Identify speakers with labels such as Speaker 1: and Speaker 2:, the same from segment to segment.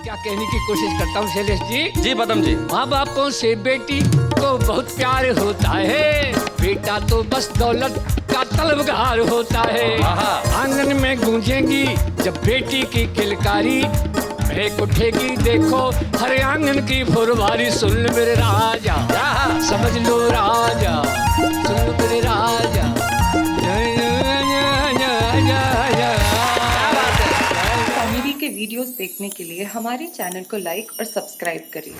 Speaker 1: क्या कहने की कोशिश करता हूँ शैलेश जी।
Speaker 2: जी पदम जी।
Speaker 1: माँ बापों से बेटी को बहुत प्यार होता है, बेटा तो बस दौलत का तलबगार होता है। आंगन में गूंजेगी जब बेटी की किलकारी, महक उठेगी देखो हर आंगन की फुलवारी। सुन मेरे राजा, समझ लो राजा, सुन मेरे राजा।
Speaker 3: कॉमेडी के वीडियोस देखने के लिए हमारे चैनल को लाइक और सब्सक्राइब करिए।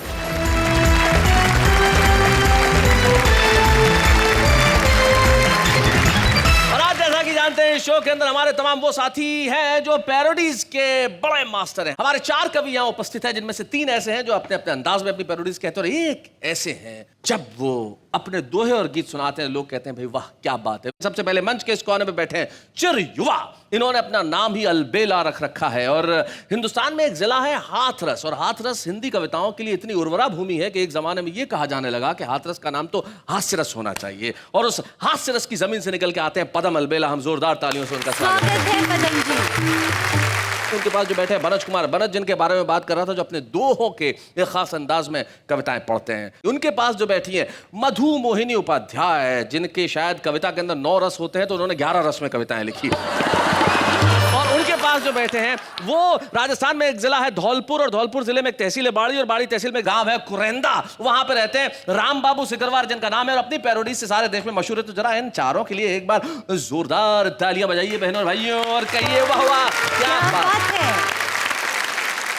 Speaker 2: जानते हैं शो के अंदर हमारे तमाम वो साथी हैं जो पैरोडीज के बड़े मास्टर हैं। हमारे 4 कवि यहाँ उपस्थित हैं, जिनमें से 3 ऐसे हैं जो अपने अपने अंदाज में अपनी पैरोडीज कहते हैं, और एक ऐसे हैं जब वो अपने दोहे और गीत सुनाते हैं लोग कहते हैं भाई वाह क्या बात है। सबसे पहले मंच के इस कोने में बैठे हैं चिर युवा। इन्होंने अपना नाम ही अलबेला रख रखा है, और हिंदुस्तान में एक जिला है हाथरस, और हाथरस हिंदी कविताओं के लिए इतनी उर्वरा भूमि है कि एक जमाने में यह कहा जाने लगा कि हाथरस का नाम तो हास्यरस होना चाहिए, और उस हास्यरस की जमीन से निकल के आते हैं पदम अलबेला। हम जोरदार तालियों से उनका स्वागत है
Speaker 4: पदम जी।
Speaker 2: उनके पास जो बैठे हैं बनज कुमार, बनज जिनके बारे में बात कर रहा था, जो अपने दोहों के एक खास अंदाज में कविताएं पढ़ते हैं। उनके पास जो बैठी है मधु मोहिनी उपाध्याय, जिनके शायद कविता के अंदर 9 रस होते हैं तो उन्होंने 11 रस में कविताएं लिखी। और उनके पास जो बैठे हैं वो राजस्थान में एक जिला है धौलपुर, और धौलपुर जिले में एक तहसील है बाड़ी, और बाड़ी तहसील में गांव है कुरेंदा। वहां पे रहते हैं राम बाबू सिकरवार, जिनका नाम है, और अपनी पैरोडी से सारे देश में मशहूर है। तो जरा इन चारों के लिए एक बार जोरदार तालियां बजाइए बहनों और भाइयों, और कहिए वाह वाह क्या बात है।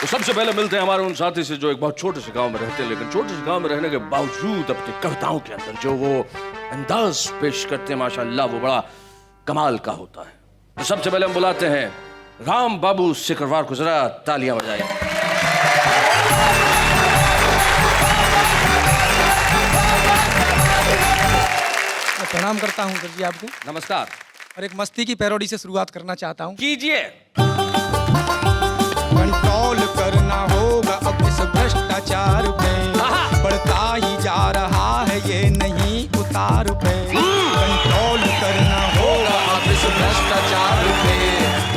Speaker 2: तो सबसे पहले मिलते हैं हमारे उन साथी से जो एक बहुत छोटे से गांव में रहते हैं, लेकिन छोटे से गांव में रहने के बावजूद अपनी कविताओं के अंदर जो वो अंदाज पेश करते हैं माशाल्लाह वो बड़ा कमाल का होता है। तो सबसे पहले हम बुलाते हैं राम बाबू सिकरवार को, जरा तालियां बजाएं।
Speaker 5: प्रणाम करता हूं सर जी आपको।
Speaker 2: नमस्कार।
Speaker 5: और एक मस्ती की पैरोडी से शुरुआत करना चाहता हूं।
Speaker 2: कीजिए।
Speaker 5: कंट्रोल करना होगा अब इस भ्रष्टाचार पे, बढ़ता ही जा रहा है ये नहीं उतार पे। कंट्रोल करना होगा अब इस भ्रष्टाचार पे,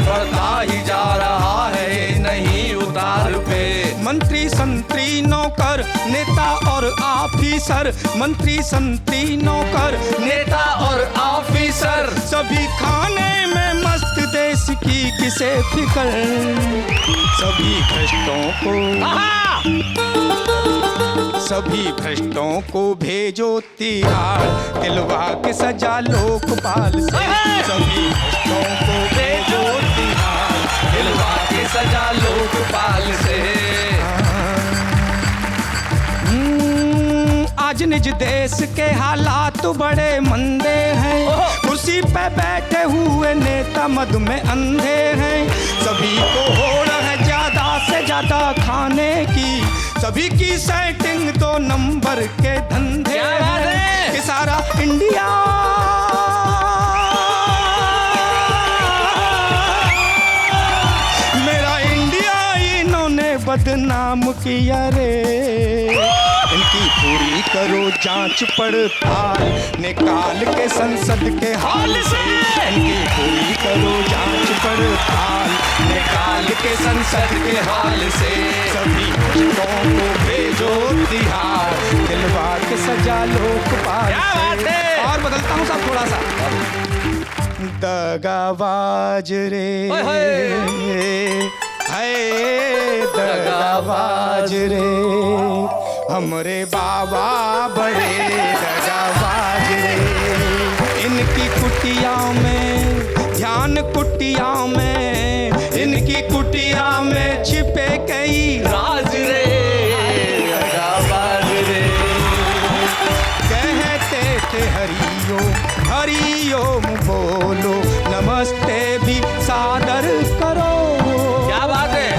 Speaker 5: बढ़ता ही जा रहा है ये नहीं उतार पे। मंत्री संतरी नौकर नेता और ऑफिसर, मंत्री संतरी नौकर नेता और ऑफिसर, सभी खाने में मस्त देश की किसे फिकर। सभी भ्रष्टों को भेजो तिहाड़, दिलवा के सजा लोकपाल से। सभी भ्रष्टों को भेजो तिहाड़, दिलवा के सजा लोकपाल से। आज निज देश के हालात बड़े मंदे हैं, कुर्सी पे बैठे हुए नेता मद में अंधे हैं। सभी को होड़ है ज्यादा से ज्यादा खाने की, सभी की सेटिंग 2 नंबर के धंधे हैं। कि सारा इंडिया मेरा इंडिया इन्होंने बदनाम किया रे। इनकी पूरी करो जांच पड़ताल, निकाल के संसद के हाल से। इनकी पूरी करो जांच पड़ताल, निकाल के संसद के हाल से। सभी भ्रष्टों को भेजो तिहाड़, दिलवा के सजा लोकपाल से। और बदलता हूँ साहब थोड़ा सा। दगाबाज रे है दगाबाज रे, हमरे बाबा बड़े दगाबाज रे। इनकी कुटिया में ध्यान कुटिया में, इनकी कुटिया में छिपे कई राज रे दगाबाज रे। कहते थे हरिओम हरिओम बोलो, नमस्ते भी सादर करो। क्या बात है।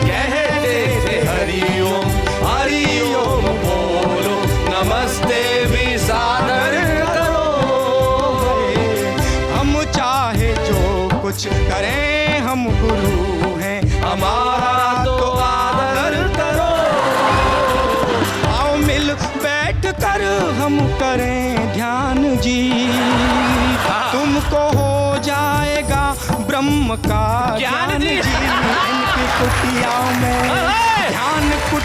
Speaker 5: कहते थे हरिओम हरिओम बोलो, नमस्ते भी सादर करो। हम चाहे जो कुछ करें, हम गुरु हैं, हमारा तो आदर करो। आओ मिल बैठ कर हम करें ध्यान जी, तुमको हो जाएगा ब्रह्म का ज्ञान जी। इनकी कुटिया में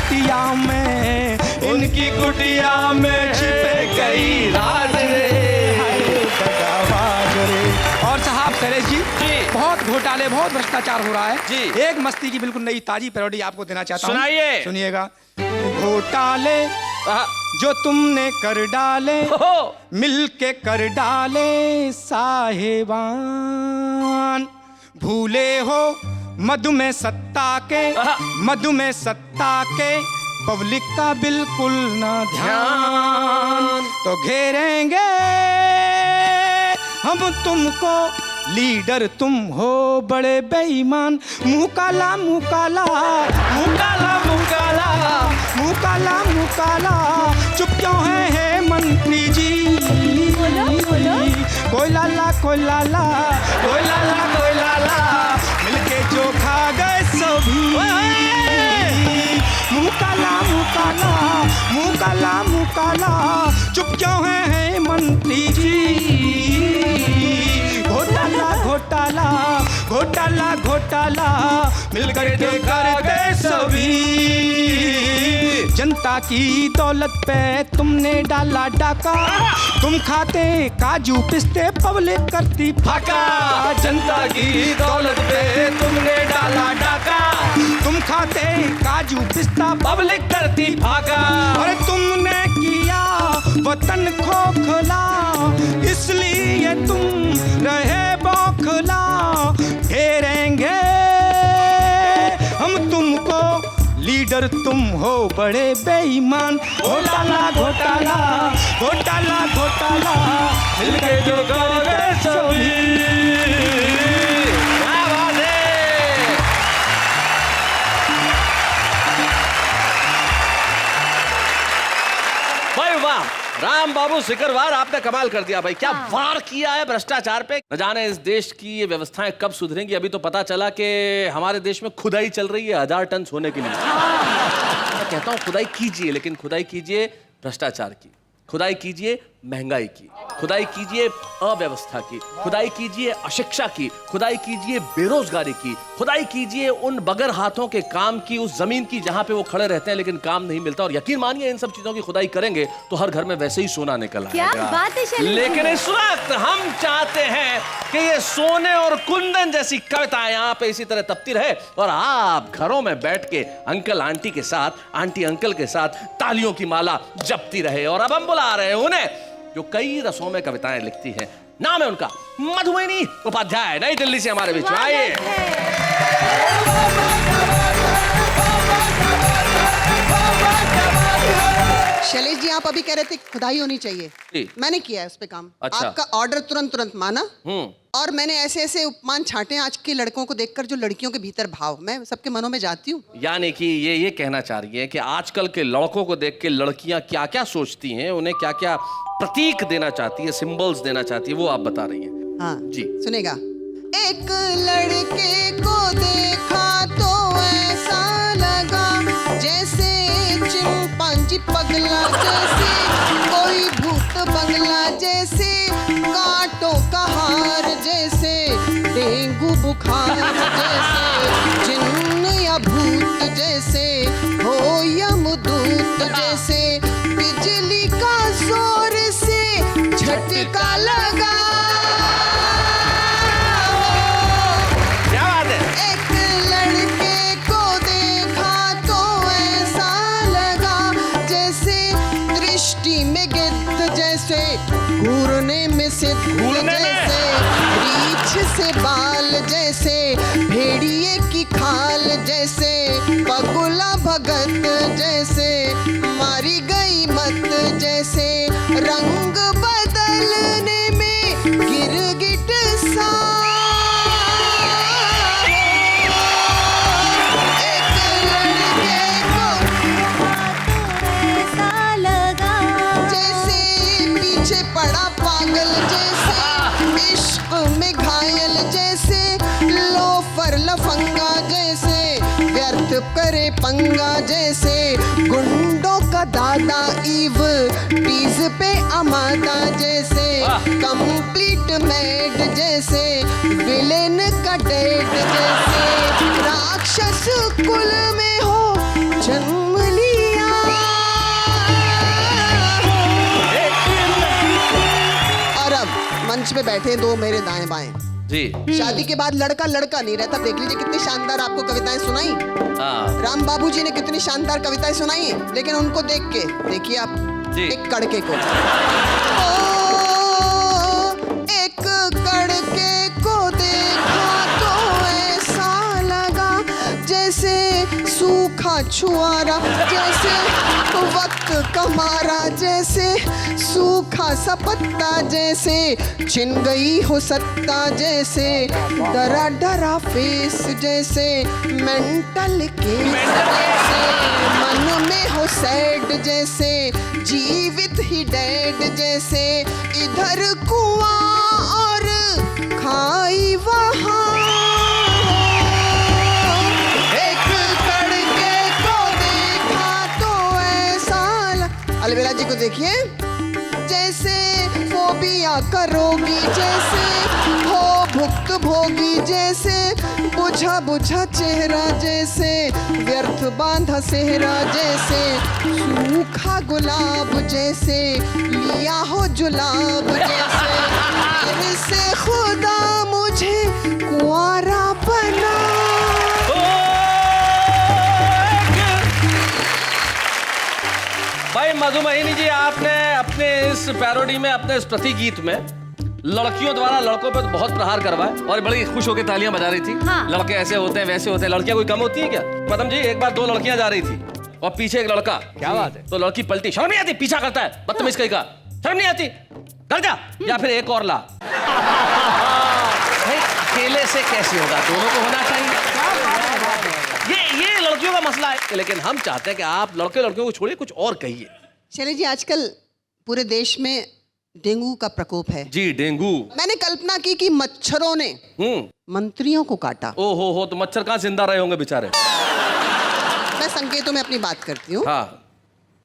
Speaker 5: कुटिया में,
Speaker 2: उनकी कुटिया में छिपे कई राज
Speaker 5: और साहब शैलेश जी, बहुत घोटाले, बहुत भ्रष्टाचार हो रहा है
Speaker 2: जी।
Speaker 5: एक मस्ती की बिल्कुल नई ताजी पैरोडी आपको देना चाहता हूँ।
Speaker 2: सुनाइए।
Speaker 5: सुनिएगा। घोटाले जो तुमने कर डाले, मिलके कर डाले साहेबान, भूले हो मधु में सत्ता के, मधु में सत्ता के, पब्लिक का बिल्कुल ना ध्यान, तो घेरेंगे हम तुमको, लीडर तुम हो बड़े बेईमान, मुंह काला मुंह काला, मुंह काला मुंह काला, मुंह काला मुंह काला, चुप क्यों है मंत्री जी? कोई लाला कोई लाला, कोई लाला कोई लाला, मिलके जो खा गए सभी, मुंह काला मुंह काला, मुंह काला मुंह काला, चुप क्यों है मंत्री जी? घोटाला घोटाला घोटाला घोटाला, मिलकर के करते सभी, जनता की दौलत पे तुमने डाला डाका, तुम खाते काजू पिस्ते, पब्लिक करती फाका,
Speaker 2: जनता की दौलत पे तुमने डाला डाका,
Speaker 5: तुम खाते काजू पिस्ता,
Speaker 2: पब्लिक करती फाका,
Speaker 5: और तुमने किया वतन खोखला, इसलिए तुम रहे बौखला, घेरेंगे हम तुमको, लीडर तुम हो बड़े बेईमान, घोटाला घोटाला घोटाला घोटाला, मिलके जो करोगे सभी।
Speaker 2: क्या बात है। भाई वाह, राम बाबू सिकरवार, आपने कमाल कर दिया भाई। क्या वार किया है भ्रष्टाचार पे। न जाने इस देश की ये व्यवस्थाएं कब सुधरेंगी। अभी तो पता चला कि हमारे देश में खुदाई चल रही है 1000 टन सोने के लिए। मैं कहता हूँ खुदाई कीजिए, लेकिन खुदाई कीजिए भ्रष्टाचार की, खुदाई कीजिए महंगाई की, खुदाई कीजिए अव्यवस्था की, खुदाई कीजिए अशिक्षा की, खुदाई कीजिए बेरोजगारी की, खुदाई कीजिए उन बगैर हाथों के काम की, उस जमीन की जहां पे वो खड़े रहते हैं लेकिन काम नहीं मिलता। और यकीन मानिए इन सब चीजों की खुदाई करेंगे तो हर घर में वैसे ही सोना निकल आएगा।
Speaker 4: क्या बात है शैलेश।
Speaker 2: लेकिन इस वक्त हम चाहते हैं कि ये सोने और कुंदन जैसी कविताएं यहाँ पे इसी तरह तपती रहे और आप घरों में बैठ के अंकल आंटी के साथ, आंटी अंकल के साथ तालियों की माला जपती रहे। और अब हम बुला रहे हैं उन्हें जो कई रसों में कविताएं लिखती है। नाम है उनका मधुमोहिनी उपाध्याय, नई दिल्ली से हमारे बीच में। आइए।
Speaker 6: शैलेश जी, आप अभी कह रहे थे खुदाई होनी चाहिए, मैंने किया है उस पे काम।
Speaker 2: अच्छा।
Speaker 6: आपका ऑर्डर तुरंत माना, और मैंने ऐसे ऐसे उपमान छांटे आज के लड़कों को देखकर, जो लड़कियों के भीतर भाव, मैं सबके मनों में जाती हूँ।
Speaker 2: यानी कि ये कहना चाह रही है कि आजकल के लड़कों को देख के लड़कियां क्या क्या सोचती हैं, उन्हें क्या क्या प्रतीक देना चाहती है, सिंबल्स देना चाहती है, वो आप बता रही हैं।
Speaker 6: हाँ
Speaker 2: जी
Speaker 6: सुनेगा। एक लड़के को देखा तो ऐसा लगा जैसे चिंपांजी पगला, जैसे कोई भूत बंगला, जैसे कांटों का हार, जैसे डेंगू बुखार, जैसे जिन्न या भूत, जैसे हो यमदूत, जैसे बिजली का जोर से झटका लगा।
Speaker 2: क्या बात है।
Speaker 6: एक लड़के को देखा तो ऐसा लगा जैसे दृष्टि में गिद्ध, जैसे घूरने में सिद्ध, जैसे रीछ से बाल, जैसे भेड़िए की खाल, जैसे पगुला भगत, जैसे मारी गई मत, जैसे रंग बदलने में गिरगिट सा। एक लड़के को ऐसा लगा जैसे पीछे पड़ा पागल, जैसे इश्क में घायल, जैसे लोफर लफंगा, जैसे व्यर्थ करे पंगा, जैसे गुंडों का दादा ईव टीज पे अमादा, जैसे कंप्लीट मेड, जैसे विलेन का डेड, जैसे राक्षस कुल में हो जन्म पे बैठे दो मेरे दाएं बाएं।
Speaker 2: जी।
Speaker 6: शादी के बाद लड़का लड़का नहीं रहता। देख लीजिए कितनी शानदार आपको कविताएं सुनाई।
Speaker 2: हाँ।
Speaker 6: राम बाबू जी ने कितनी शानदार कविताएं सुनाई, लेकिन उनको देख के देखिए आप
Speaker 2: जी।
Speaker 6: एक कड़के को, एक कड़के को देखा तो ऐसा लगा जैसे सूखा छुआरा, जैसे वक्त कमारा, जैसे सूखा सा पत्ता, जैसे छिन गई हो सत्ता, जैसे डरा डरा फेस, जैसे मेंटल केस, जैसे मन में हो सैड, जैसे जीवित ही डेड, जैसे इधर कुआं और खाई वहाँ। एक कड़के को देखा तो ऐसा अलबेला जी को देखिए, जैसे फोबिया करोगी, जैसे हो भुक्त भोगी, जैसे बुझा बुझा चेहरा, जैसे व्यर्थ बांधा सेहरा, जैसे सूखा गुलाब, जैसे लिया हो जुलाब, जैसे फिर से खुदा मुझे कुंवारा बना।
Speaker 2: भाई मधुमोहिनी जी, आपने अपने इस पैरोडी में, अपने इस प्रति गीत में लड़कियों द्वारा लड़कों पर बहुत प्रहार करवाए और बड़ी खुश होकर तालियां बजा रही थी। हाँ। लड़के ऐसे होते हैं, वैसे होते हैं। लड़कियां कोई कम होती है क्या? पदम जी, एक बार दो लड़कियां जा रही थी और पीछे एक लड़का। क्या बात है? तो लड़की पलटी, शर्म नहीं आती, पीछा करता है, बदतमीज कहीं का, शर्म नहीं आती, कर जा, या फिर एक और ला। भाई अकेले से कैसे होगा, दोनों को होना चाहिए। ये लड़कियों का मसला है, लेकिन हम चाहते हैं कि आप लड़के लड़कियों को छोड़िए, कुछ और कहिए।
Speaker 6: शैलेश जी, आजकल पूरे देश में डेंगू का प्रकोप है।
Speaker 2: जी, डेंगू। मैंने
Speaker 6: कल्पना की कि मच्छरों ने मंत्रियों को काटा।
Speaker 2: ओ हो, तो मच्छर कहाँ जिंदा रहे होंगे बेचारे।
Speaker 6: मैं संकेतों में अपनी बात करती हूँ।
Speaker 2: हाँ।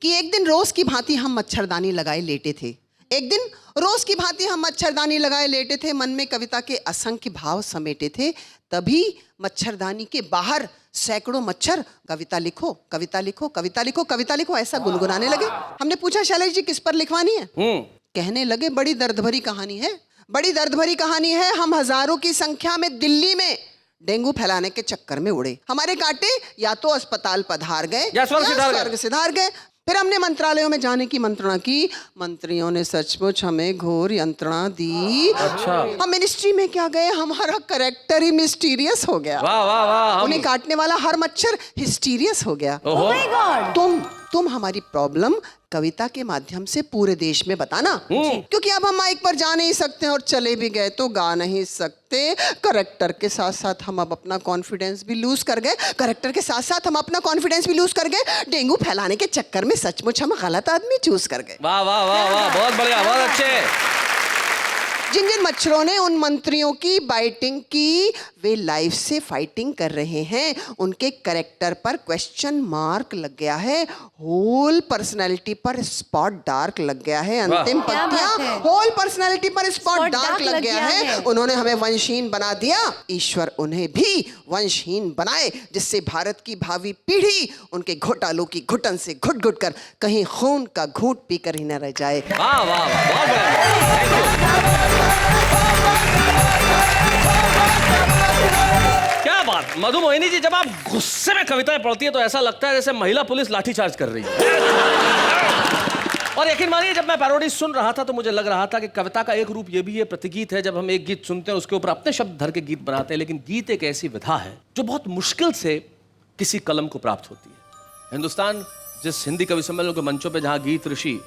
Speaker 6: कि एक दिन रोज की भांति हम मच्छरदानी लगाए लेटे थे। एक दिन रोज की भांति हम मच्छरदानी लगाए लेटे थे, मन में कविता के असंख्य भाव समेटे थे। तभी मच्छरदानी के बाहर सैकड़ों मच्छर कविता लिखो, कविता लिखो, कविता लिखो, कविता लिखो ऐसा गुनगुनाने लगे। हमने पूछा, शैलेश जी किस पर लिखवानी है? कहने लगे, बड़ी दर्द भरी कहानी है, बड़ी दर्द भरी कहानी है। हम हजारों की संख्या में दिल्ली में डेंगू फैलाने के चक्कर में उड़े। हमारे कांटे या तो अस्पताल पधार गए या स्वर्ग सिधार गए। फिर हमने मंत्रालयों में जाने की मंत्रणा की। मंत्रियों ने सचमुच हमें घोर यंत्रणा दी। अच्छा। हम मिनिस्ट्री में क्या गए, हमारा कैरेक्टर ही मिस्टीरियस हो गया।
Speaker 2: वाह वाह वाह।
Speaker 6: उन्हें काटने वाला हर मच्छर हिस्टीरियस हो गया।
Speaker 2: Oh my
Speaker 6: God. तुम हमारी प्रॉब्लम कविता के माध्यम से पूरे देश में बताना, क्योंकि अब हम माइक पर जा नहीं सकते और चले भी गए तो गा नहीं सकते। करेक्टर के साथ साथ हम अब अपना कॉन्फिडेंस भी लूज कर गए। करेक्टर के साथ साथ हम अपना कॉन्फिडेंस भी लूज कर गए। डेंगू फैलाने के चक्कर में सचमुच हम गलत आदमी चूज कर गए।
Speaker 2: वाह वाह वाह वाह, बहुत बढ़िया, बहुत अच्छे।
Speaker 6: जिन जिन मच्छरों ने उन मंत्रियों की बाइटिंग की, वे लाइफ से फाइटिंग कर रहे हैं। उनके कैरेक्टर पर क्वेश्चन मार्क लग गया है। होल पर्सनालिटी पर स्पॉट डार्क लग गया है। अंतिम पंक्तियां, होल पर्सनालिटी पर स्पॉट डार्क लग गया है। उन्होंने हमें वंशहीन बना दिया, ईश्वर उन्हें भी वंशहीन बनाए, जिससे भारत की भावी पीढ़ी उनके घोटालों की घुटन से घुट घुट कर कहीं खून का घूंट पीकर ही न रह जाए।
Speaker 2: वाह वाह वाह, बहुत बढ़िया। क्या बात मधुमोहिनी जी, जब आप गुस्से में कविताएं पढ़ती है तो ऐसा लगता है जैसे महिला पुलिस लाठीचार्ज कर रही है। और यकीन मानिए, जब मैं पैरोडी सुन रहा था तो मुझे लग रहा था कि कविता का एक रूप ये भी है, प्रतिगीत है। जब हम एक गीत सुनते हैं उसके ऊपर अपने शब्द धर के गीत बनाते हैं, लेकिन गीत एक ऐसी विधा है जो बहुत मुश्किल से किसी कलम को प्राप्त होती है। हिंदुस्तान जिस हिंदी कवि सम्मेलन के मंचों पर जहाँ गीत ऋषि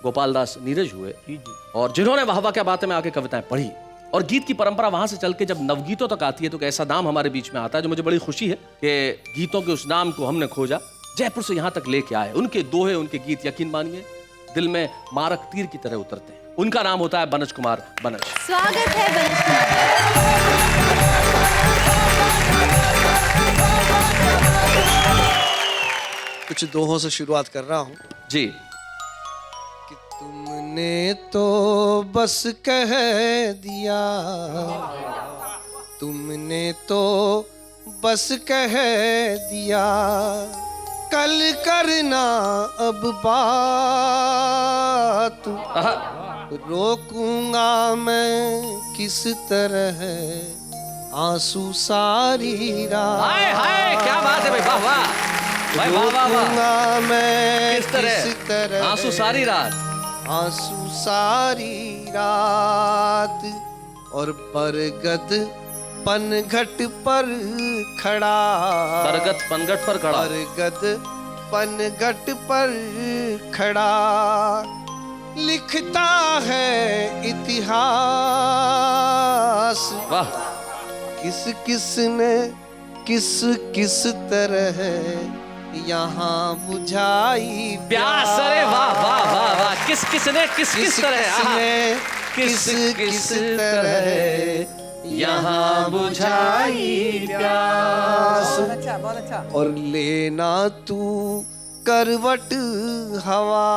Speaker 2: गोपाल दास नीरज हुए और जिन्होंने वाह वाह क्या बातें में आके कविताएं पढ़ी, और गीत की परंपरा वहां से चल के जब नवगीतों तक आती है तो एक ऐसा नाम हमारे बीच में आता है जो मुझे बड़ी खुशी है कि गीतों के उस नाम को हमने खोजा, जयपुर से यहां तक लेके आए। उनके दोहे, उनके गीत यकीन मानिए दिल में मारक तीर की तरह उतरते हैं। उनका नाम होता है बनज कुमार बनज।
Speaker 4: स्वागत है बनज कुमार।
Speaker 7: कुछ दोहों से शुरुआत कर रहा हूँ
Speaker 2: जी।
Speaker 7: कि तुमने तो बस कह दिया, तुमने तो बस कह दिया, कल करना अब बात। रोकूंगा मैं किस तरह आंसू सारी रात।
Speaker 2: हाय हाय, क्या बात है भाई, वाह वाह भाई, वाह वाह वाह।
Speaker 7: रोकूंगा मैं
Speaker 2: किस तरह आंसू सारी रात,
Speaker 7: आंसू सारी रात, और बरगद पनघट पर खड़ा,
Speaker 2: बरगद पनघट पर खड़ा,
Speaker 7: बरगद पनघट पर खड़ा, लिखता है इतिहास।
Speaker 2: वाह।
Speaker 7: किस किस ने किस किस तरह यहाँ बुझाई
Speaker 2: प्यास। अरे वाह वाह वाह वाह, किस किस ने किस किस तरह,
Speaker 7: किस किस तरह यहाँ बुझाई प्यास। और लेना तू करवट हवा,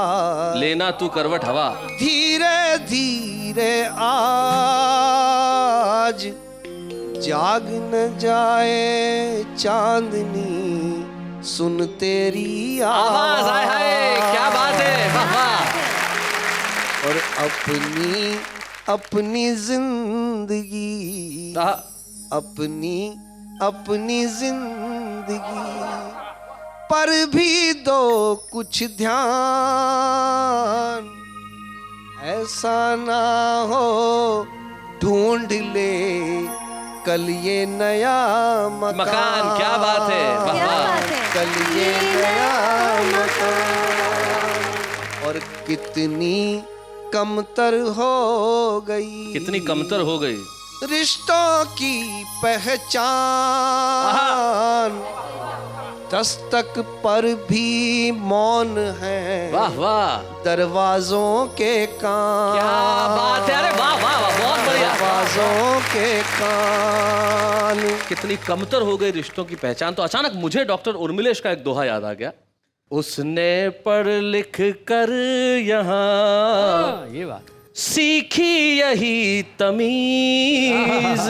Speaker 2: लेना तू करवट हवा,
Speaker 7: धीरे धीरे आज जाग न जाए चांदनी, सुन तेरी
Speaker 2: आवाज। आए हाय, क्या बात है, वाह वाह।
Speaker 7: और अपनी अपनी जिंदगी, अपनी अपनी जिंदगी पर भी दो कुछ ध्यान, ऐसा ना हो ढूंढ ले कल ये नया
Speaker 2: मकान। क्या बात है, वाह वाह।
Speaker 7: कल ये नया मकान। और कितनी कमतर हो गई,
Speaker 2: कितनी कमतर हो गई
Speaker 7: रिश्तों की पहचान, दस्तक पर भी मौन है,
Speaker 2: वाह वाह,
Speaker 7: दरवाजों के कान।
Speaker 2: क्या बात है, अरे वाह वाह वाह, बहुत बढ़िया।
Speaker 7: दरवाजों के कान।
Speaker 2: कितनी कमतर हो गई रिश्तों की पहचान। तो अचानक मुझे डॉक्टर उर्मिलेश का एक दोहा याद आ गया। उसने पढ़ लिख कर यहाँ
Speaker 1: ये बात
Speaker 2: सीखी यही तमीज,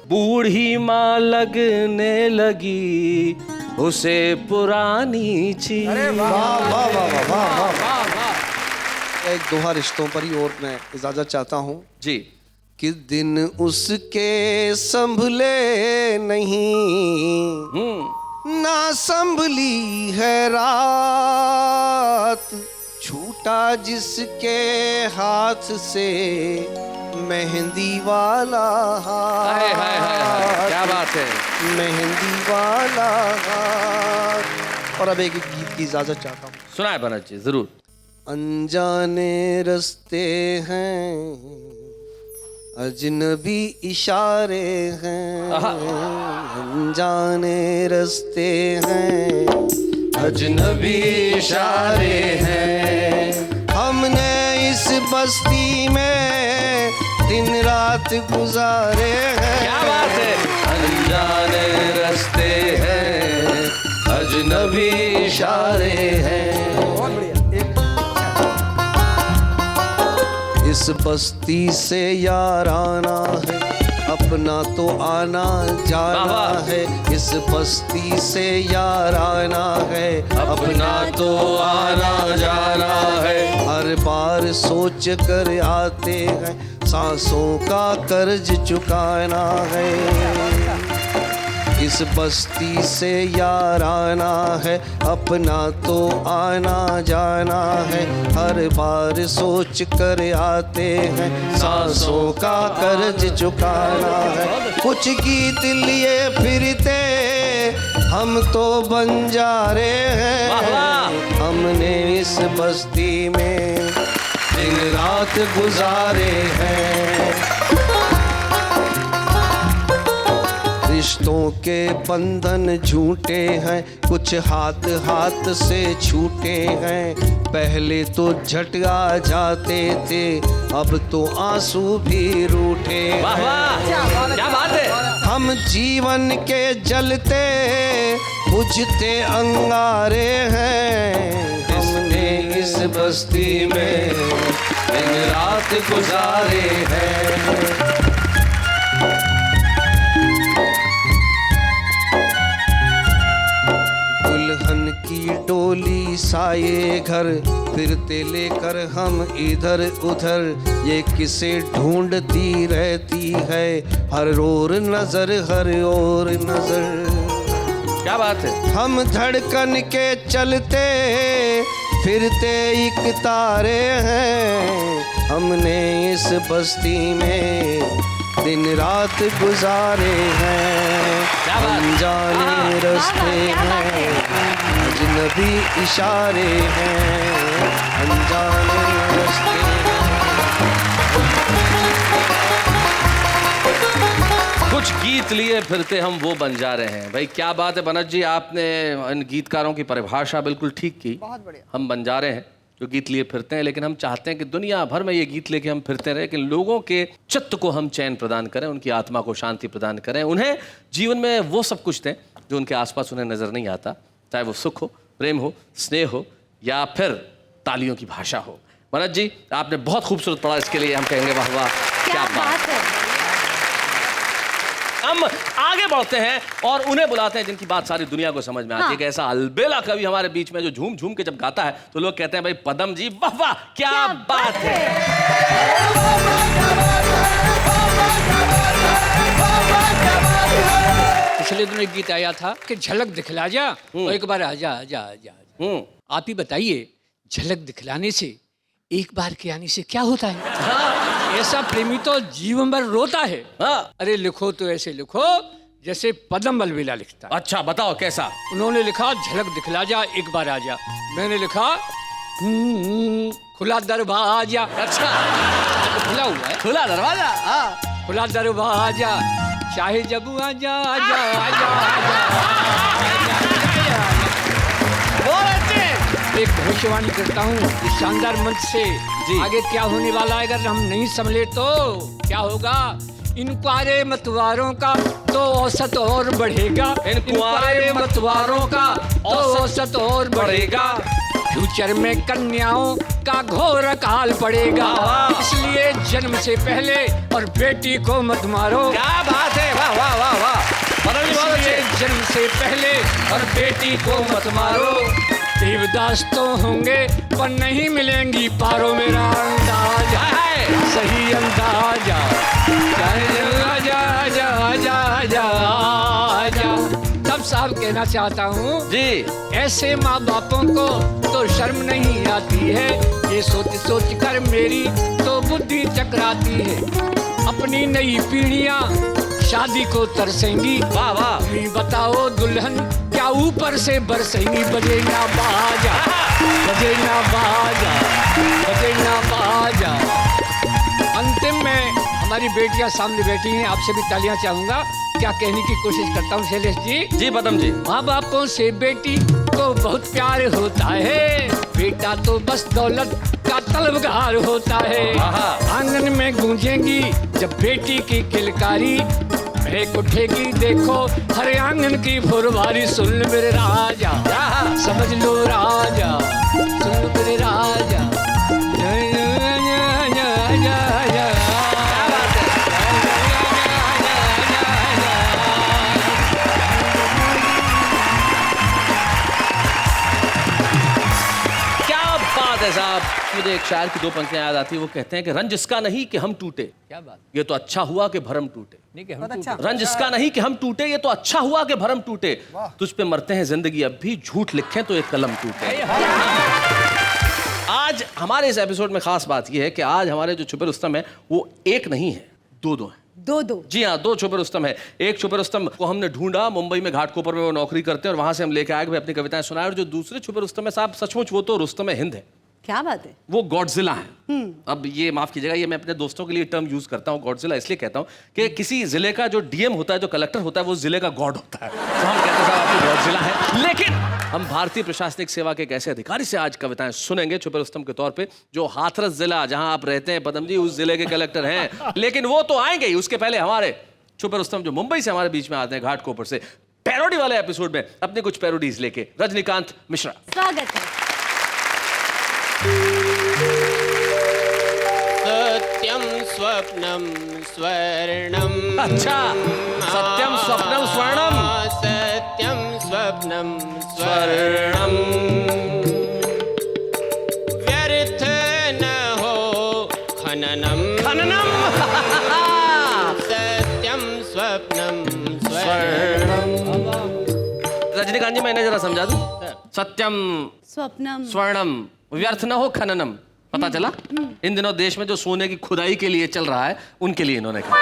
Speaker 2: बूढ़ी माँ लगने लगी उसे पुरानी चीज।
Speaker 7: वाह वाह वाह वाह वाह। एक दोहा रिश्तों पर ही और मैं इजाजत चाहता हूँ
Speaker 2: जी।
Speaker 7: कि दिन उसके संभले नहीं, ना संभली है रात, छूटा जिसके हाथ से मेहंदी वाला
Speaker 2: हाय हाय हाय हाय, क्या बात है।
Speaker 7: मेहंदी वाला हाथ। और अब एक गीत की इजाजत चाहता हूँ।
Speaker 2: सुनाए बनत जी, जरूर।
Speaker 7: अनजाने रस्ते हैं, अजनबी इशारे हैं, अनजाने रस्ते हैं, अजनबी इशारे हैं, हमने इस बस्ती में दिन रात गुजारे हैं।
Speaker 2: क्या बात है। अनजाने रस्ते हैं, अजनबी इशारे हैं। इस बस्ती से याराना है, अपना तो आना जाना है। इस बस्ती से याराना है, अपना तो आना जाना है। हर बार सोच कर आते हैं, सांसों का कर्ज चुकाना है। इस बस्ती से याराना है, अपना तो आना जाना है। हर बार सोच कर आते हैं, सांसों का कर्ज चुकाना है। कुछ गीत लिए फिरते हम तो बंजारे हैं, हमने इस बस्ती में दिन रात गुजारे हैं। रिश्तों के बंधन झूठे हैं, कुछ हाथ हाथ से छूटे हैं। पहले तो झटका जाते थे, अब तो आंसू भी रूठे। वाह वाह, क्या बात है।
Speaker 7: हम जीवन के जलते बुझते अंगारे हैं, हमने इस बस्ती में दिन रात गुजारे हैं। दुल्हन की टोली साये घर, फिरते लेकर हम इधर उधर। ये किसे ढूंढती रहती है, हर ओर नजर, हर ओर नजर।
Speaker 2: क्या बात है।
Speaker 7: हम धड़कन के चलते फिरते एक तारे हैं, हमने इस बस्ती में दिन रात गुजारे हैं। अनजाने रास्ते हैं, अजनबी इशारे हैं, अनजाने रास्ते
Speaker 2: कुछ गीत लिए फिरते हम वो बन जा रहे हैं। भाई क्या बात है बनत जी, आपने इन गीतकारों की परिभाषा बिल्कुल ठीक की।
Speaker 6: बहुत बढ़िया।
Speaker 2: हम बन जा रहे हैं जो गीत लिए फिरते हैं, लेकिन हम चाहते हैं कि दुनिया भर में ये गीत लेके हम फिरते रहे, कि लोगों के चित्त को हम चैन प्रदान करें, उनकी आत्मा को शांति प्रदान करें, उन्हें जीवन में वो सब कुछ दें जो उनके आसपास उन्हें नजर नहीं आता, चाहे वो सुख हो, प्रेम हो, स्नेह हो, या फिर तालियों की भाषा हो। मनोज जी, आपने बहुत खूबसूरत पढ़ा, इसके लिए हम कहेंगे वाह वाह, क्या बात है। हम आगे बढ़ते हैं और उन्हें बुलाते हैं जिनकी बात सारी दुनिया को समझ में आती है। कि ऐसा अलबेला कवि हमारे बीच में जो झूम झूम के जब गाता है तो लोग कहते हैं भाई पदम जी वाह वाह, क्या बात है।
Speaker 1: पिछले दिनों एक गीत आया था कि झलक दिखला जा, और एक बार आजा आजा आजा। आप ही बताइए, झलक दिखलाने से, एक बार के आने से क्या होता है? ऐसा प्रेमी तो जीवन भर रोता है। अरे लिखो तो ऐसे लिखो जैसे पदम अलबेला लिखता।
Speaker 2: अच्छा बताओ कैसा?
Speaker 1: उन्होंने लिखा झलक दिखला जा, एक बार आजा। मैंने लिखा खुला दरवाजा।
Speaker 2: अच्छा
Speaker 1: खुला हुआ है,
Speaker 2: खुला दरवाजा।
Speaker 1: खुला दरवाजा, चाहे जब आजा आजा आजा एक भविष्यवाणी करता हूँ इस शानदार मंच से। आगे क्या होने वाला है अगर हम नहीं संभले तो क्या होगा? इन कुआरे मतवारों का तो औसत और बढ़ेगा, इन कुआरे मतवारों का तो औसत और बढ़ेगा। फ्यूचर में कन्याओं का घोर काल पड़ेगा, इसलिए जन्म से पहले और बेटी को मत मारो।
Speaker 2: क्या बात है, वाह वाह वाह वाह।
Speaker 1: इसलिए जन्म से पहले और बेटी को मत मारो। देवदास तो होंगे पर नहीं मिलेंगी पारो। मेरा अंदाजा है सही अंदाजा, आजा आजा आजा आजा आजा। तब साहब कहना चाहता हूँ
Speaker 2: जी,
Speaker 1: ऐसे माँ बापों को तो शर्म नहीं आती है, ये सोच सोच कर मेरी तो बुद्धि चकराती है। अपनी नई पीढ़ियाँ शादी को तरसेंगी,
Speaker 2: वाह वाह।
Speaker 1: नहीं बताओ दुल्हन क्या ऊपर से बरसेंगी। बजे ना बाजा, बजे ना बाजा, बजे ना बाजा। अंतिम में हमारी बेटियां सामने बैठी हैं, आपसे भी तालियां चाहूंगा। क्या कहने की कोशिश करता हूँ शैलेश जी।
Speaker 2: जी पदम जी।
Speaker 1: माँ बापों से बेटी को बहुत प्यार होता है, बेटा तो बस दौलत का तलबगार होता है। आंगन में गूंजेंगी जब बेटी की किलकारी, महक उठेगी देखो हर आंगन की फुलवारी। सुन मेरे राजा, समझ लो राजा, सुन मेरे राजा।
Speaker 2: साहब, मुझे एक शायर की दो पंक्तियां याद आती है। वो कहते हैं कि रंज इसका नहीं कि हम टूटे,
Speaker 1: क्या बात,
Speaker 2: ये तो अच्छा हुआ कि भरम टूटे।
Speaker 1: नहीं कि हम टूटे।
Speaker 2: रंज इसका नहीं कि हम टूटे, ये तो अच्छा हुआ कि भरम टूटे। तुझ पे मरते हैं जिंदगी अब भी, झूठ लिखें तो एक कलम टूटे। आज हमारे इस एपिसोड में खास बात यह है कि आज हमारे जो छुपे रुस्तम है वो एक नहीं है, दो हैं।
Speaker 4: दो।
Speaker 2: जी हाँ, दो छुपे रुस्तम है। एक छुपे रुस्तम को हमने ढूंढा, मुंबई में घाटकोपर में वो नौकरी करते हैं और वहां से हम लेके आए भाई अपनी कविताएं सुनाए। और जो दूसरे छुपे रुस्तम है साहब, सचमुच वो तो रुस्तम हिंद है।
Speaker 4: क्या बात है?
Speaker 2: वो गॉडजिला है। अब ये माफ कीजिएगा, ये मैं अपने दोस्तों के लिए टर्म यूज करता हूँ गॉडजिला, इसलिए कहता हूँ कि किसी जिले का जो डीएम होता है, जो कलेक्टर होता है, वो जिले का गॉड होता है। तो हम कहते हैं साहब आपकी गॉडजिला है। लेकिन हम भारतीय प्रशासनिक सेवा के एक ऐसे अधिकारी से आज कविताएं सुनेंगे छुपे रुस्तम के तौर पे, जो हाथरस जिला जहां आप रहते हैं पदम जी, उस जिले के कलेक्टर हैं। लेकिन वो तो आएंगे ही, उसके पहले हमारे छुपे रुस्तम जो मुंबई से हमारे बीच में आते हैं घाटकोपर से, पैरोडी वाले एपिसोड में अपने कुछ पैरोडीज लेके, रजनीकांत मिश्रा।
Speaker 4: स्वागत है।
Speaker 8: सत्यम स्वप्नम स्वर्णम।
Speaker 2: अच्छा, सत्यम स्वप्नम स्वर्णम।
Speaker 8: सत्यम स्वप्नम स्वप्नम
Speaker 2: स्वर्णम
Speaker 8: व्यर्थ न हो खननम
Speaker 2: खननम
Speaker 8: सत्यम स्वप्नम
Speaker 2: स्वर्णम। रजनीकांत जी, मैं इन्हें जरा समझा दूं। सत्यम
Speaker 4: स्वप्नम
Speaker 2: स्वर्णम व्यर्थ न हो खननम। पता चला इन दिनों देश में जो सोने की खुदाई के लिए चल रहा है, उनके लिए इन्होंने कहा।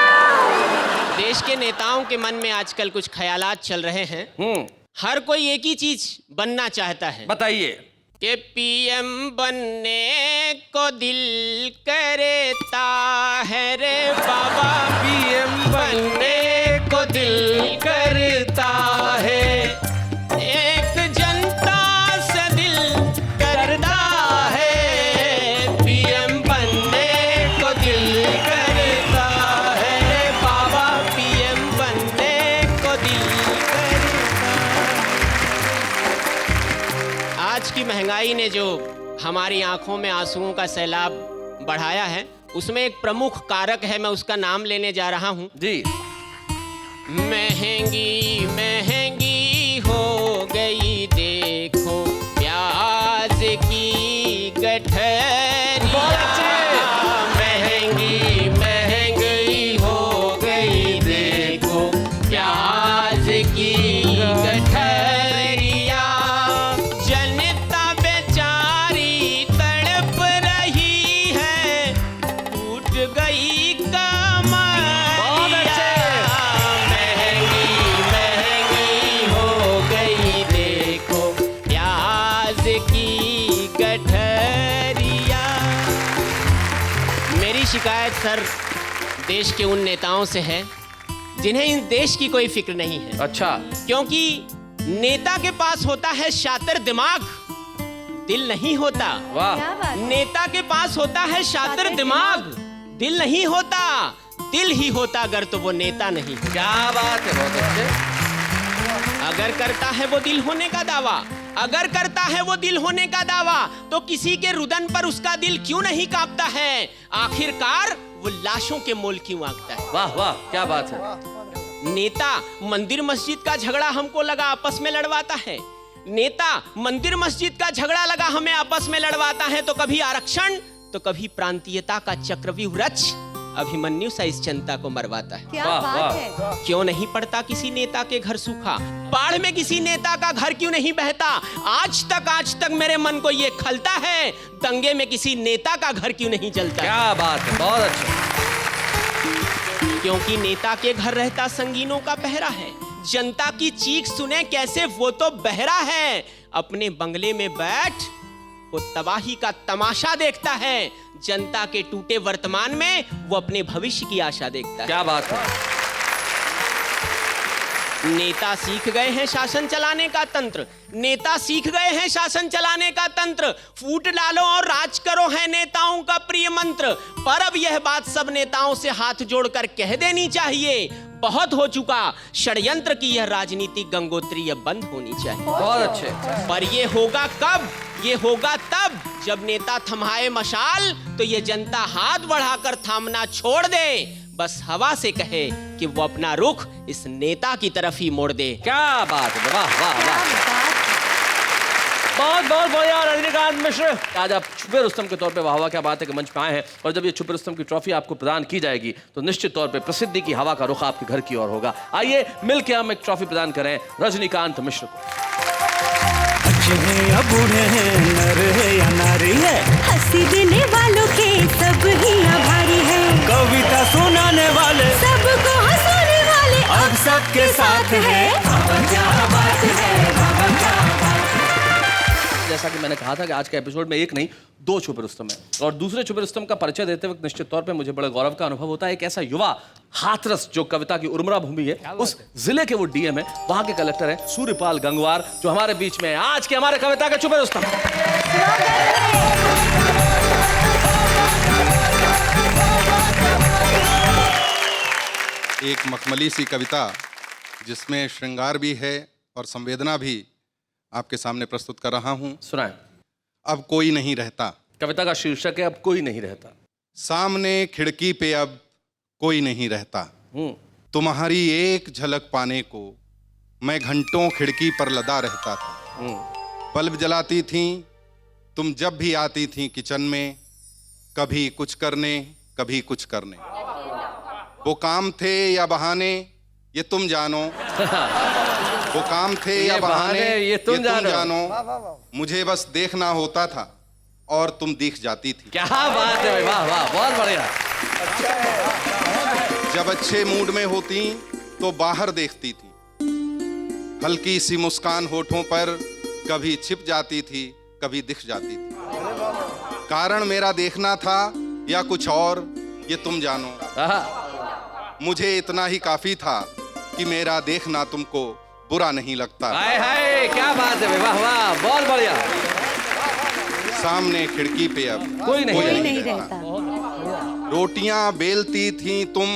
Speaker 8: देश के नेताओं के मन में आजकल कुछ ख्यालात चल रहे हैं। हर कोई एक ही चीज बनना चाहता है।
Speaker 2: बताइए।
Speaker 8: कि पीएम बनने को दिल करता है रे बाबा,
Speaker 2: पीएम बनने को दिल करता है,
Speaker 8: एक जनता से दिल करता है।
Speaker 2: पीएम बनने को दिल करता है रे बाबा।
Speaker 8: पीएम बनने को दिल करता। आज की महंगाई ने जो हमारी आंखों में आंसुओं का सैलाब बढ़ाया है, उसमें एक प्रमुख कारक है, मैं उसका नाम लेने जा रहा हूं
Speaker 2: जी।
Speaker 8: महंगी महंगी हो गई देखो प्याज की गठरिया। महंगी महंगी हो गई देखो प्याज की गठरिया। जनता बेचारी तड़प रही है, टूट गई कमरिया। महंगी महंगी हो गई देखो प्याज की गठरिया। मेरी शिकायत सर देश के उन नेताओं से है जिन्हें इस देश की कोई फिक्र नहीं है।
Speaker 2: अच्छा।
Speaker 8: क्योंकि नेता के पास होता है शातिर दिमाग, दिल नहीं होता।
Speaker 2: वाह।
Speaker 4: क्या बात है?
Speaker 8: नेता के पास होता है शातिर दिमाग, दिल नहीं होता। दिल ही होता अगर तो वो नेता नहीं।
Speaker 2: क्या बात है, बहुत अच्छे।
Speaker 8: अगर करता है वो दिल होने का दावा, अगर करता है वो दिल होने का दावा, तो किसी के रुदन पर उसका दिल क्यों नहीं कांपता है? आखिरकार वो लाशों के मोल क्यों आंकता है?
Speaker 2: वाह वाह, क्या बात है।
Speaker 8: नेता मंदिर मस्जिद का झगड़ा हमको लगा आपस में लड़वाता है। नेता मंदिर मस्जिद का झगड़ा लगा हमें आपस में लड़वाता है, तो कभी आरक्षण तो कभी प्रांतीयता का चक्रव्यूह रच अभिमन्यु सा इस जनता को मरवाता है।
Speaker 4: क्या
Speaker 2: वाह,
Speaker 4: बात
Speaker 2: वाह।
Speaker 4: है?
Speaker 8: क्यों नहीं पड़ता किसी नेता के घर सूखा? बाढ़ में किसी नेता का घर क्यों नहीं बहता? आज तक मेरे मन को ये खलता है, दंगे में किसी नेता का घर क्यों नहीं जलता?
Speaker 2: क्या बात है, बहुत अच्छा।
Speaker 8: क्योंकि नेता के घर रहता संगीनों का पहरा है। जनता की चीख सुने कैसे, वो तो बहरा है। अपने बंगले में बैठ वो तबाही का तमाशा देखता है। जनता के टूटे वर्तमान में वो अपने भविष्य की आशा देखता है।
Speaker 2: क्या बात है।
Speaker 8: नेता सीख गए हैं शासन चलाने का तंत्र, नेता सीख गए हैं शासन चलाने का तंत्र। फूट डालो और राज करो है नेताओं का प्रिय मंत्र। पर अब यह बात सब नेताओं से हाथ जोड़कर कह देनी चाहिए, बहुत हो चुका षड्यंत्र की यह राजनीति गंगोत्री अब बंद होनी चाहिए।
Speaker 2: बहुत अच्छे।
Speaker 8: पर ये होगा कब? ये होगा तब जब नेता थमाए मशाल, तो ये जनता हाथ बढ़ाकर थामना छोड़ दे। बस हवा से कहे कि वो अपना रुख इस नेता की तरफ ही मोड़ दे।
Speaker 2: क्या बात है, वाह वाह
Speaker 4: क्या
Speaker 2: वाह।
Speaker 4: बात है?
Speaker 2: बहुत बहुत बढ़िया रजनीकांत मिश्र। आज आप छुपे रुस्तम के तौर पे वाह वाह क्या बात है कि मंच पे आए हैं, और जब ये छुपे रुस्तम की ट्रॉफी आपको प्रदान की जाएगी तो निश्चित तौर पे प्रसिद्धि की हवा का रुख आपके घर की ओर होगा। आइए मिलके हम एक ट्रॉफी प्रदान करें रजनीकांत मिश्र को।
Speaker 9: अच्छे हैं या बूढ़े हैं, नर है या नारी है,
Speaker 4: हंसी देने वालों के सब ही आभारी है।
Speaker 9: कविता सुनाने वाले
Speaker 4: सबको हंसाने वाले
Speaker 9: अब सबके साथ है।
Speaker 2: जैसा कि मैंने कहा था कि आज के एपिसोड में एक नहीं दो छुपे रुस्तम है, और दूसरे छुपे रुस्तम का परिचय देते वक्त निश्चित तौर पे मुझे बड़े गौरव का अनुभव होता है। एक ऐसा युवा हाथरस जो कविता की उर्मरा भूमि है, उस जिले के वो डीएम है, वहां के कलेक्टर है सूर्यपाल गंगवार, जो हमारे बीच में है आज के हमारे कविता के छुपे रुस्तम।
Speaker 10: एक मखमली सी कविता जिसमें श्रृंगार भी है और संवेदना भी आपके सामने प्रस्तुत कर रहा हूं।
Speaker 2: सुनाएं।
Speaker 10: अब कोई नहीं रहता।
Speaker 2: कविता का शीर्षक है अब कोई नहीं रहता।
Speaker 10: सामने खिड़की पे अब कोई नहीं रहता। तुम्हारी एक झलक पाने को मैं घंटों खिड़की पर लदा रहता था। बल्ब जलाती थीं तुम जब भी आती थीं किचन में, कभी कुछ करने कभी कुछ करने। वो काम थे या बहाने ये तुम जानो, वो काम थे या बहाने ये तुम जानो। मुझे बस देखना होता था और तुम दिख जाती थी।
Speaker 2: क्या बात है, वाह वाह, बहुत बढ़िया।
Speaker 10: जब अच्छे मूड में होती तो बाहर देखती थी, हल्की सी मुस्कान होठों पर कभी छिप जाती थी कभी दिख जाती थी। कारण मेरा देखना था या कुछ और ये तुम जानो। मुझे इतना ही काफी था कि मेरा देखना तुमको बुरा नहीं लगता।
Speaker 2: हाय हाय, क्या बात है, वाह वाह, बहुत बढ़िया।
Speaker 10: सामने खिड़की पे अब
Speaker 2: कोई
Speaker 4: नहीं रहता।
Speaker 10: रोटियां बेलती थी तुम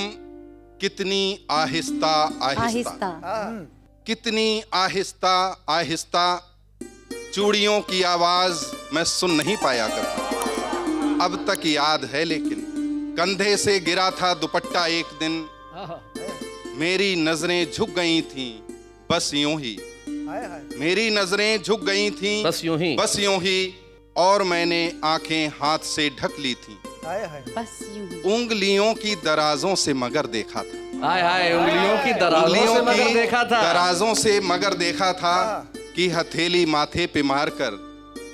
Speaker 10: कितनी आहिस्ता आहिस्ता, कितनी आहिस्ता आहिस्ता। चूड़ियों की आवाज मैं सुन नहीं पाया करता, अब तक याद है लेकिन कंधे से गिरा था दुपट्टा एक दिन। मेरी नजरें झुक गई थीं बस यूं ही, मेरी नजरें झुक गई थीं
Speaker 2: बस यूं ही, और मैंने आंखें हाथ से ढक ली थीं।
Speaker 4: बस यूं ही।
Speaker 10: उंगलियों की दराजों से मगर देखा था।
Speaker 2: हाय हाय, उंगलियों की दराजों से मगर देखा था।
Speaker 10: दराजों से मगर देखा था कि हथेली माथे पे मारकर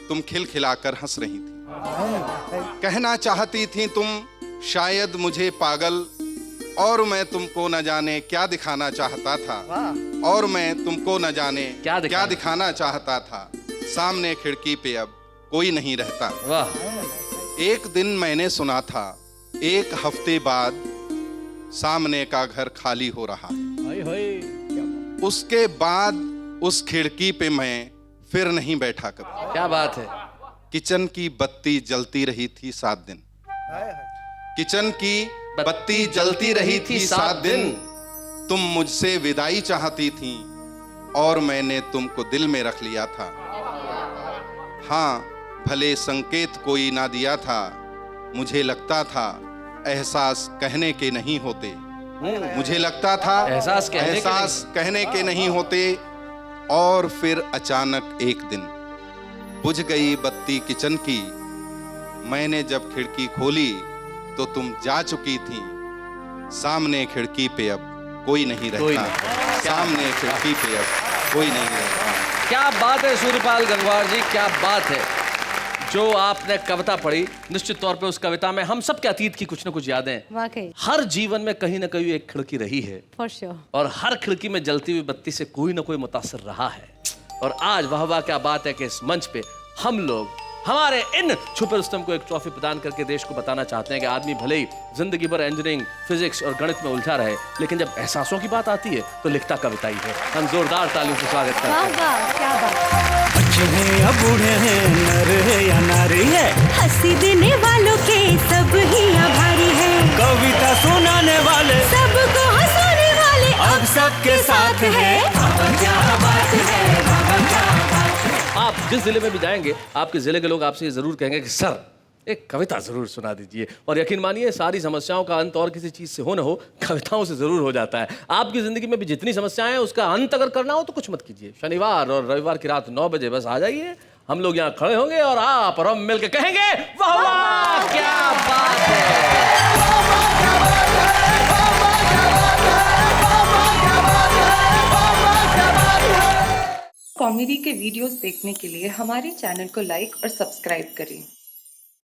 Speaker 10: तुम खिलखिलाकर हंस रही थी। कहना चाहती थी तुम शायद मुझे पागल, और मैं तुमको न जाने क्या दिखाना चाहता था, और मैं तुमको न जाने क्या दिखाना चाहता था। सामने खिड़की पे अब कोई नहीं रहता।
Speaker 2: वाह।
Speaker 10: एक दिन मैंने सुना था 1 हफ्ते बाद सामने का घर खाली हो रहा है। उसके बाद उस खिड़की पे मैं फिर नहीं बैठा कभी।
Speaker 2: क्या बात है।
Speaker 10: किचन की बत्ती जलती रही थी 7 दिन। किचन की बत्ती जलती रही थी 7 दिन। तुम मुझसे विदाई चाहती थी और मैंने तुमको दिल में रख लिया था। हाँ, भले संकेत कोई ना दिया था, मुझे लगता था एहसास कहने के नहीं होते। मुझे लगता था एहसास कहने के नहीं होते। और फिर अचानक एक दिन बुझ गई बत्ती किचन की। मैंने जब खिड़की खोली तो तुम जा चुकी थी। सामने खिड़की पे अब कोई नहीं रहता। सामने खिड़की पे अब कोई नहीं रहता।
Speaker 2: क्या बात है सूर्यपाल गंगवार जी, क्या बात है। जो आपने कविता पढ़ी, निश्चित तौर पे उस कविता में हम सब के अतीत की कुछ न कुछ यादें,
Speaker 4: वाकई
Speaker 2: हर जीवन में कहीं ना कहीं एक खिड़की रही है।
Speaker 4: For sure.
Speaker 2: और हर खिड़की में जलती हुई बत्ती से कोई ना कोई मुतासिर रहा है। और आज वाह वाह क्या बात है कि इस मंच पे हम लोग हमारे इन छुपे रुस्तम को एक ट्रॉफी प्रदान करके देश को बताना चाहते हैं कि आदमी भले ही जिंदगी भर इंजीनियरिंग, फिजिक्स और गणित में उलझा रहे, लेकिन जब एहसासों की बात आती है तो लिखता कविता ही है। हम जोरदार तालियों से स्वागत करते हैं।
Speaker 4: वाह, क्या बात।
Speaker 9: बच्चे हैं या बूढ़े हैं, नर है या नारी है,
Speaker 4: हंसी देने वालों के सब ही आभारी है।
Speaker 9: कविता सुनाने वाले
Speaker 4: सबको हंसाने वाले
Speaker 9: अब सबके साथ है।
Speaker 4: क्या बात है।
Speaker 2: आप जिस जिले में भी जाएंगे, आपके जिले के लोग आपसे जरूर कहेंगे कि सर एक कविता जरूर सुना दीजिए। और यकीन मानिए सारी समस्याओं का अंत और किसी चीज से हो न हो, कविताओं से जरूर हो जाता है। आपकी जिंदगी में भी जितनी समस्याएं हैं उसका अंत अगर करना हो तो कुछ मत कीजिए। शनिवार और रविवार की रात 9 बजे बस आ जाइए, हम लोग यहाँ खड़े होंगे और आप और हम मिलकर कहेंगे वाह वाह क्या बात है।
Speaker 3: कॉमेडी के वीडियोस देखने के लिए हमारे चैनल को लाइक और सब्सक्राइब करें।